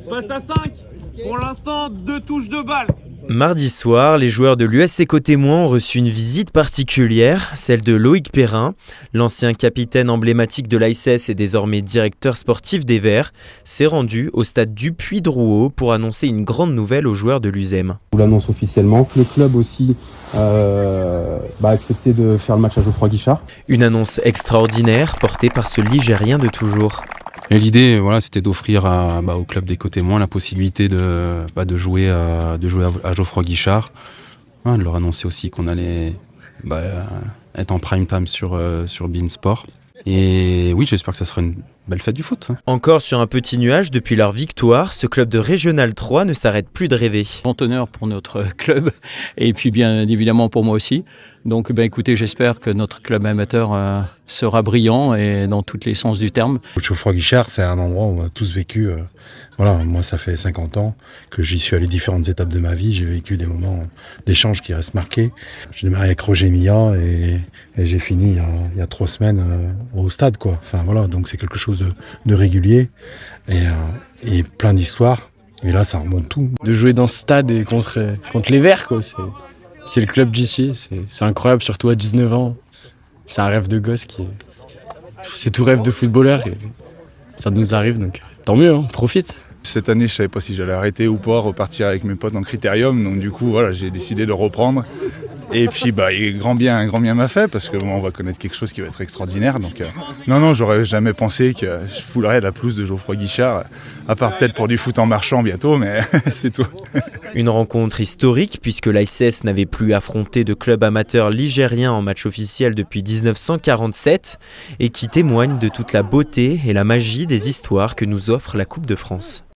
Passe à 5. Pour l'instant, 2 touches de balle. Mardi soir, les joueurs de l'US Éco Témoin ont reçu une visite particulière, celle de Loïc Perrin. L'ancien capitaine emblématique de l'ASS et désormais directeur sportif des Verts s'est rendu au stade du Puy-Drouot pour annoncer une grande nouvelle aux joueurs de l'USEM. Je vous l'annonce officiellement. Le club aussi a accepté de faire le match à Geoffroy Guichard. Une annonce extraordinaire portée par ce Ligérien de toujours. Et l'idée, c'était d'offrir au club des Côtés-Moins la possibilité de jouer à Geoffroy Guichard. De leur annoncer aussi qu'on allait être en prime time sur beIN Sport. Et oui, j'espère que ça sera une belle fête du foot. Encore sur un petit nuage depuis leur victoire, ce club de Régional 3 ne s'arrête plus de rêver. Grand honneur pour notre club et puis bien évidemment pour moi aussi. Donc écoutez, j'espère que notre club amateur sera brillant et dans tous les sens du terme. Geoffroy Guichard, c'est un endroit où on a tous vécu. Moi, ça fait 50 ans que j'y suis allé différentes étapes de ma vie. J'ai vécu des moments d'échange qui restent marqués. J'ai démarré avec Roger Milla et j'ai fini il y a 3 semaines au stade, quoi. Donc c'est quelque chose de régulier et plein d'histoires. Et là, ça remonte tout. De jouer dans ce stade et contre les Verts, quoi. C'est le club d'ici. C'est incroyable, surtout à 19 ans. C'est un rêve de gosse c'est tout rêve de footballeur. Et ça nous arrive, donc tant mieux, on profite. Cette année, je ne savais pas si j'allais arrêter ou pas, repartir avec mes potes en Critérium. Donc du coup, j'ai décidé de reprendre. Et puis, grand bien m'a fait, parce que on va connaître quelque chose qui va être extraordinaire. Donc, non, j'aurais jamais pensé que je foulerais la pelouse de Geoffroy Guichard, à part peut-être pour du foot en marchant bientôt, mais c'est tout. Une rencontre historique, puisque l'ASS n'avait plus affronté de club amateur ligérien en match officiel depuis 1947, et qui témoigne de toute la beauté et la magie des histoires que nous offre la Coupe de France.